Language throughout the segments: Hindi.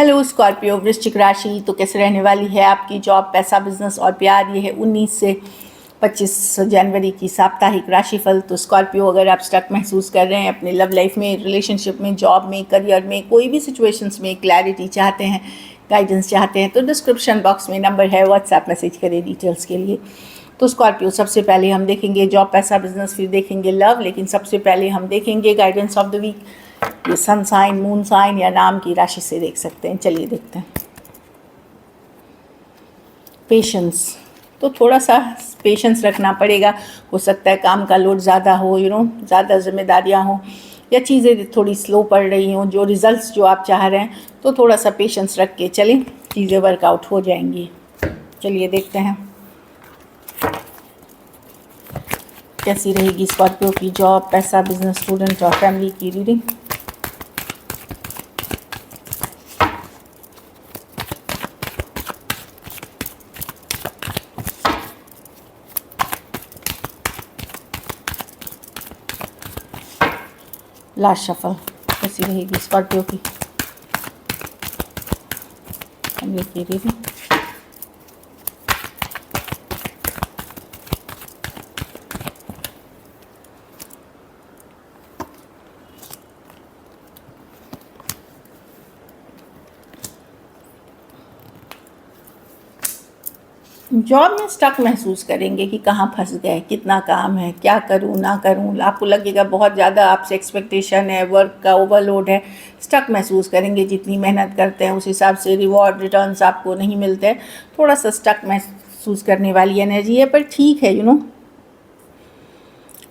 हेलो स्कॉर्पियो, वृश्चिक राशि तो कैसे रहने वाली है आपकी जॉब, पैसा, बिजनेस और प्यार। ये है 19 से 25 जनवरी की साप्ताहिक राशिफल। तो स्कॉर्पियो, अगर आप स्टक महसूस कर रहे हैं अपने लव लाइफ में, रिलेशनशिप में, जॉब में, करियर में, कोई भी सिचुएशंस में क्लैरिटी चाहते हैं, गाइडेंस चाहते हैं, तो डिस्क्रिप्शन बॉक्स में नंबर है, व्हाट्सएप मैसेज करें डिटेल्स के लिए। तो स्कॉर्पियो, सबसे पहले हम देखेंगे जॉब, पैसा, बिजनेस, फिर देखेंगे लव, लेकिन सबसे पहले हम देखेंगे गाइडेंस ऑफ द वीक। ये सन साइन, मून साइन या नाम की राशि से देख सकते हैं। चलिए देखते हैं। पेशेंस, तो थोड़ा सा पेशेंस रखना पड़ेगा। हो सकता है काम का लोड ज़्यादा हो, ज़्यादा जिम्मेदारियां हो या चीज़ें थोड़ी स्लो पड़ रही हों, जो रिजल्ट्स जो आप चाह रहे हैं, तो थोड़ा सा पेशेंस रख के चलें, चीज़ें वर्कआउट हो जाएंगी। चलिए देखते हैं कैसी रहेगी स्कॉर्पियो की जॉब, पैसा, बिजनेस, स्टूडेंट और फैमिली की रीडिंग। लास्ट शफल कैसी रहेगी स्कॉर्पियो की फैमिली की रीडिंग। जॉब में स्टक महसूस करेंगे कि कहाँ फंस गए, कितना काम है, क्या करूँ ना करूँ। आपको लगेगा बहुत ज़्यादा आपसे एक्सपेक्टेशन है, वर्क का ओवरलोड है। स्टक महसूस करेंगे, जितनी मेहनत करते हैं उस हिसाब से रिवॉर्ड रिटर्न्स आपको नहीं मिलते हैं। थोड़ा सा स्टक महसूस करने वाली एनर्जी है, पर ठीक है।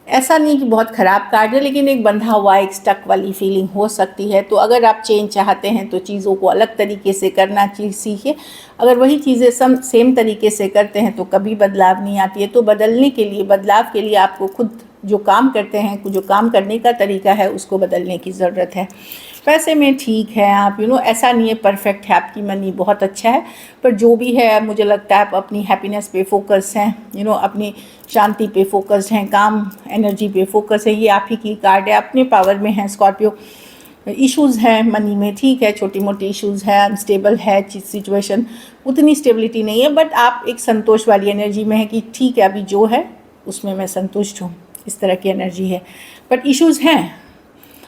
ऐसा नहीं कि बहुत ख़राब कार्ड है, लेकिन एक बंधा हुआ एक स्टक वाली फीलिंग हो सकती है। तो अगर आप चेंज चाहते हैं तो चीज़ों को अलग तरीके से करना सीखिए। अगर वही चीज़ें सेम तरीके से करते हैं तो कभी बदलाव नहीं आती है। तो बदलने के लिए, बदलाव के लिए आपको खुद जो काम करते हैं, जो काम करने का तरीका है, उसको बदलने की ज़रूरत है। पैसे में ठीक है आप, ऐसा नहीं है परफेक्ट है, आपकी मनी बहुत अच्छा है, पर जो भी है मुझे लगता है आप अपनी हैप्पीनेस पे फोकस हैं, अपनी शांति पे फोकस हैं, काम एनर्जी पे फोकस है। ये आप ही की कार्ड है, अपने पावर में है स्कॉर्पियो। इश्यूज़ हैं मनी में, ठीक है, छोटी मोटी इश्यूज़ है, अनस्टेबल है सिचुएशन, उतनी स्टेबिलिटी नहीं है, बट आप एक संतोष वाली एनर्जी में है कि ठीक है अभी जो है उसमें मैं संतुष्ट हूँ, इस तरह की एनर्जी है। बट इश्यूज़ हैं,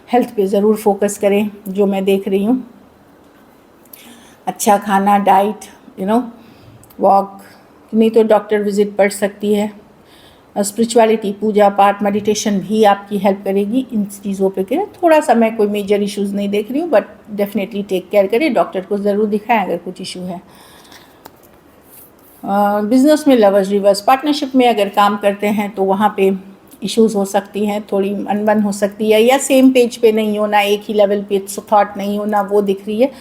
हेल्थ पे ज़रूर फोकस करें, जो मैं देख रही हूँ। अच्छा खाना, डाइट, वॉक, नहीं तो डॉक्टर विजिट पड़ सकती है। स्पिरिचुअलिटी, पूजा पाठ, मेडिटेशन भी आपकी हेल्प करेगी इन चीज़ों पे करें। थोड़ा सा मैं कोई मेजर इश्यूज़ नहीं देख रही हूँ, बट डेफिनेटली टेक केयर करें, डॉक्टर को ज़रूर दिखाएं अगर कुछ इशू है। बिजनेस में लवर्स रिवर्स, पार्टनरशिप में अगर काम करते हैं तो वहाँ पे इश्यूज़ हो सकती हैं, थोड़ी अनबन हो सकती है, या सेम पेज पे नहीं होना, एक ही लेवल पे थॉट नहीं होना, वो दिख रही है।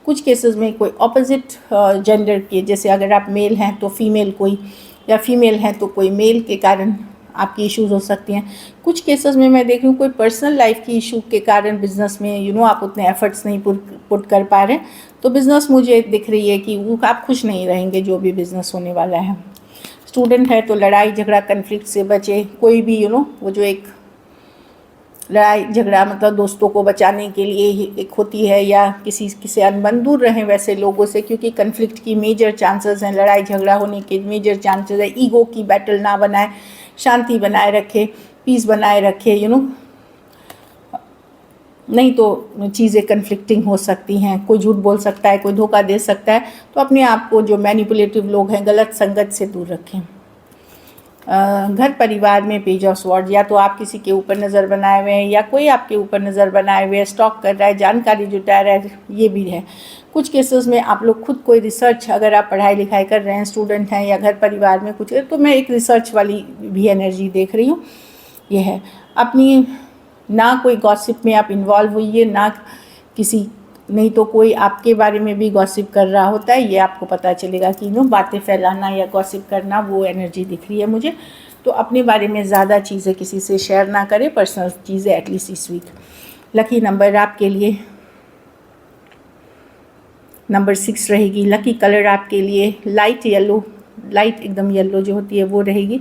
कुछ केसेस में कोई ऑपोजिट जेंडर के, जैसे अगर आप मेल हैं तो फीमेल कोई, या फीमेल हैं तो कोई मेल के कारण आपकी इश्यूज़ हो सकती हैं। कुछ केसेस में मैं देख रही हूँ कोई पर्सनल लाइफ की इशू के कारण बिज़नेस में आप उतने एफर्ट्स नहीं पुट कर पा रहे हैं। तो बिज़नेस मुझे दिख रही है कि वो आप खुश नहीं रहेंगे जो भी बिज़नेस होने वाला है। स्टूडेंट है तो लड़ाई झगड़ा कन्फ्लिक्ट से बचे। कोई भी वो जो एक लड़ाई झगड़ा मतलब दोस्तों को बचाने के लिए ही एक होती है, या किसी से अनबन, दूर रहें वैसे लोगों से, क्योंकि कन्फ्लिक्ट की मेजर चांसेस हैं, लड़ाई झगड़ा होने के मेजर चांसेस है। ईगो की बैटल ना बनाए, शांति बनाए रखें, पीस बनाए रखें, नहीं तो चीज़ें कन्फ्लिक्टिंग हो सकती हैं। कोई झूठ बोल सकता है, कोई धोखा दे सकता है। तो अपने आप को, जो मैनिपुलेटिव लोग हैं, गलत संगत से दूर रखें। घर परिवार में पेज ऑफ स्वॉर्ड, या तो आप किसी के ऊपर नज़र बनाए हुए हैं या कोई आपके ऊपर नज़र बनाए हुए है, स्टॉक कर रहा है, जानकारी जुटा रहा है, ये भी है। कुछ केसेस में आप लोग खुद कोई रिसर्च, अगर आप पढ़ाई लिखाई कर रहे हैं, स्टूडेंट हैं, या घर परिवार में कुछ, तो मैं एक रिसर्च वाली भी एनर्जी देख रही हूँ। ये है अपनी, ना कोई गॉसिप में आप इन्वॉल्व होइए, ना किसी, नहीं तो कोई आपके बारे में भी गॉसिप कर रहा होता है, ये आपको पता चलेगा कि बातें फैलाना या गॉसिप करना, वो एनर्जी दिख रही है मुझे। तो अपने बारे में ज़्यादा चीज़ें किसी से शेयर ना करें, पर्सनल चीज़ें एटलीस्ट इस वीक। लकी नंबर आपके लिए नंबर 6 रहेगी। लकी कलर आपके लिए लाइट येलो, लाइट एकदम येलो जो होती है वो रहेगी।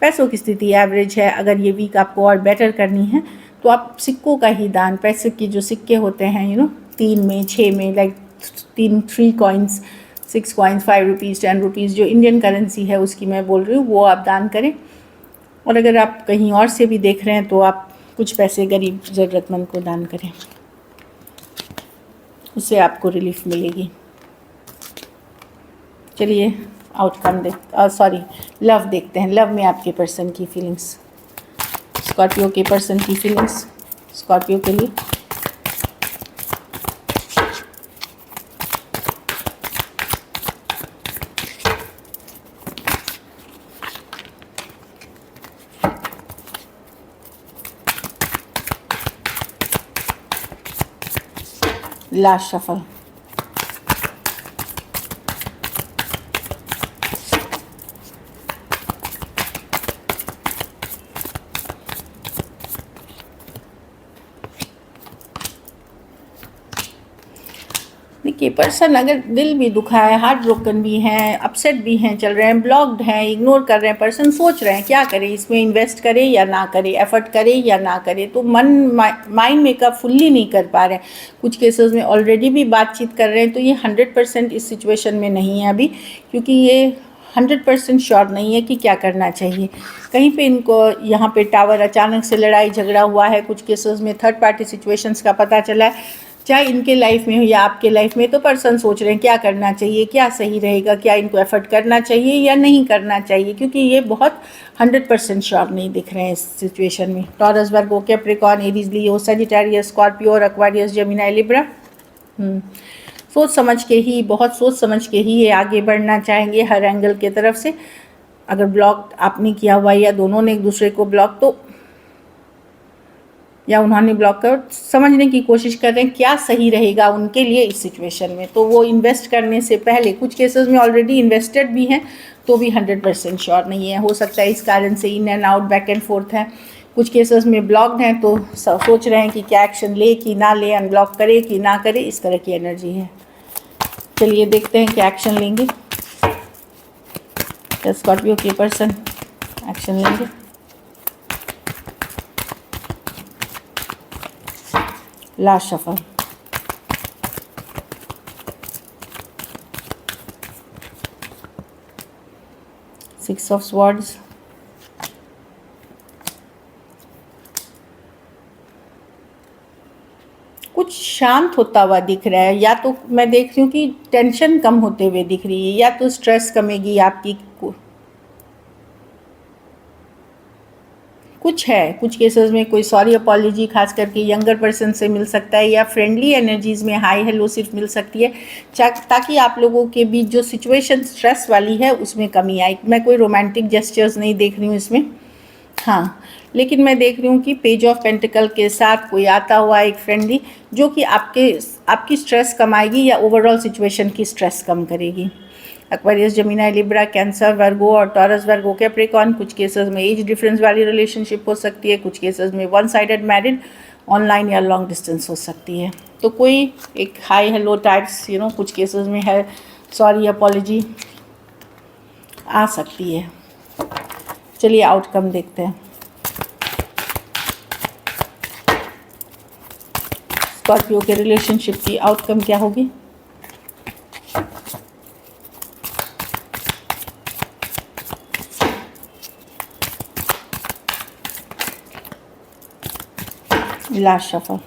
पैसों की स्थिति एवरेज है। अगर ये वीक आपको और बेटर करनी है तो आप सिक्कों का ही दान, पैसे के जो सिक्के होते हैं 3 में 6 में, like 3 coins, 6 coins, 5 rupees, 10 rupees जो इंडियन करेंसी है उसकी मैं बोल रही हूँ, वो आप दान करें। और अगर आप कहीं और से भी देख रहे हैं तो आप कुछ पैसे गरीब ज़रूरतमंद को दान करें, उससे आपको रिलीफ मिलेगी। चलिए आउटकम लव देखते हैं। लव में आपके पर्सन की फीलिंग्स, स्कॉर्पियो के पर्सन की फीलिंग्स स्कॉर्पियो के लिए। Last shuffle. देखिए पर्सन अगर दिल भी दुखा है, हार्ट ब्रोकन भी हैं, अपसेट भी हैं, चल रहे हैं, ब्लॉक्ड हैं, इग्नोर कर रहे हैं, पर्सन सोच रहे हैं क्या करें, इसमें इन्वेस्ट करें या ना करें, एफर्ट करें या ना करें, तो माइंड मेकअप फुल्ली नहीं कर पा रहे हैं। कुछ केसेस में ऑलरेडी भी बातचीत कर रहे हैं, तो ये 100% इस सिचुएशन में नहीं है अभी, क्योंकि ये 100% श्योर नहीं है कि क्या करना चाहिए। कहीं पे इनको यहाँ पे टावर अचानक से लड़ाई झगड़ा हुआ है, कुछ केसेस में थर्ड पार्टी सिचुएशंस का पता चला है, चाहे इनके लाइफ में हो या आपके लाइफ में। तो पर्सन सोच रहे हैं क्या करना चाहिए, क्या सही रहेगा, क्या इनको एफर्ट करना चाहिए या नहीं करना चाहिए, क्योंकि ये बहुत 100% श्योर नहीं दिख रहे हैं इस सिचुएशन में। टॉरस, वर्गो, कैप्रिकॉर्न, एरीज, लियो, सजिटेरियस, स्कॉर्पियो और एक्वारियस, जेमिनी, लिब्रा। सोच समझ के ही, बहुत सोच समझ के ही ये आगे बढ़ना चाहेंगे हर एंगल के तरफ से। अगर ब्लॉक आपने किया हुआ या दोनों ने एक दूसरे को ब्लॉक, तो या उन्होंने ब्लॉक कर समझने की कोशिश कर रहे हैं क्या सही रहेगा उनके लिए इस सिचुएशन में। तो वो इन्वेस्ट करने से पहले, कुछ केसेस में ऑलरेडी इन्वेस्टेड भी हैं तो भी 100% श्योर नहीं है। हो सकता है इस कारण से in and out, back and fourth है। कुछ केसेस में ब्लॉक्ड हैं तो सोच रहे हैं कि क्या एक्शन ले कि ना ले, अनब्लॉक करे कि ना करे, इस तरह की एनर्जी है। चलिए देखते हैं क्या एक्शन लेंगे, स्कॉर्पियो के पर्सन एक्शन लेंगे। Last shuffle. Six of swords, कुछ शांत होता हुआ दिख रहा है, या तो मैं देख रही हूँ कि टेंशन कम होते हुए दिख रही है, या तो स्ट्रेस कमेगी आपकी। कुछ है, कुछ केसेस में कोई सॉरी अपॉलॉजी खास करके यंगर पर्सन से मिल सकता है, या फ्रेंडली एनर्जीज़ में हाई हेलो सिर्फ मिल सकती है, ताकि आप लोगों के बीच जो सिचुएशन स्ट्रेस वाली है उसमें कमी आए। मैं कोई रोमांटिक जेस्चर्स नहीं देख रही हूँ इसमें, हाँ, लेकिन मैं देख रही हूँ कि पेज ऑफ पेंटिकल के साथ कोई आता हुआ एक फ्रेंडली, जो कि आपकी स्ट्रेस कमाएगी या ओवरऑल सिचुएशन की स्ट्रेस कम करेगी। एक्वेरियस, जेमिनी, लिब्रा, कैंसर, वर्गो और टॉरस, वर्गो, कैप्रिकॉर्न, कुछ केसेस में एज डिफरेंस वाली रिलेशनशिप हो सकती है, कुछ केसेस में वन साइडेड मैरिड, ऑनलाइन या लॉन्ग डिस्टेंस हो सकती है। तो कोई एक हाई हेलो टाइप्स, कुछ केसेस में है सॉरी अपॉलॉजी आ सकती है। चलिए आउटकम देखते हैं। स्कॉर्पियो के रिलेशनशिप की आउटकम क्या होगी? Last shuffle.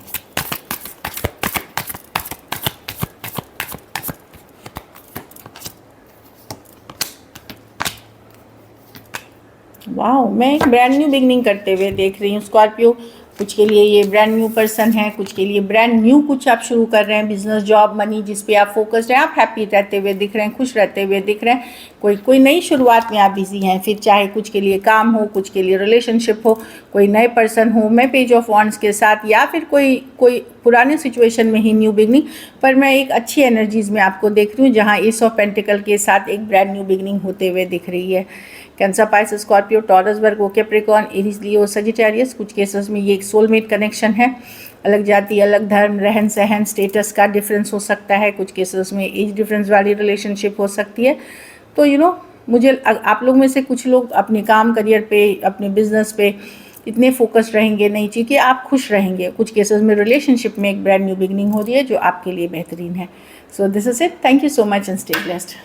वाह, मैं एक ब्रांड न्यू बिगनिंग करते हुए देख रही हूँ स्कॉर्पियो। कुछ के लिए ये ब्रांड न्यू पर्सन है, कुछ के लिए ब्रांड न्यू कुछ आप शुरू कर रहे हैं, बिजनेस, जॉब, मनी, जिस पे आप फोकस्ड हैं। आप हैप्पी रहते हुए दिख रहे हैं, खुश रहते हुए दिख रहे हैं। कोई नई शुरुआत में आप बिजी हैं, फिर चाहे कुछ के लिए काम हो, कुछ के लिए रिलेशनशिप हो, कोई नए पर्सन हो, मैं पेज ऑफ वॉन्ड्स के साथ, या फिर कोई पुराने सिचुएशन में ही न्यू बिगनिंग। पर मैं एक अच्छी एनर्जीज़ में आपको देख रही हूँ, जहाँ एस ऑफ पेंटिकल के साथ एक ब्रांड न्यू बिगनिंग होते हुए दिख रही है। कैंसर, पाइसेस, स्कॉर्पियो, टॉरस, वर्गो, कैप्रिकॉर्न, एरीज, लियो, सजिटेरियस, कुछ केसेस में ये एक सोलमेट कनेक्शन है। अलग जाति, अलग धर्म, रहन सहन, स्टेटस का डिफरेंस हो सकता है, कुछ केसेस में एज डिफरेंस वाली रिलेशनशिप हो सकती है। तो मुझे आप लोग में से कुछ लोग अपने काम, करियर पे, अपने बिजनेस पे इतने फोकस्ड रहेंगे नई चीज़ कि आप खुश रहेंगे। कुछ केसेस में रिलेशनशिप में एक ब्रांड न्यू बिगनिंग हो रही है जो आपके लिए बेहतरीन है। So this is it, thank you so much and stay blessed.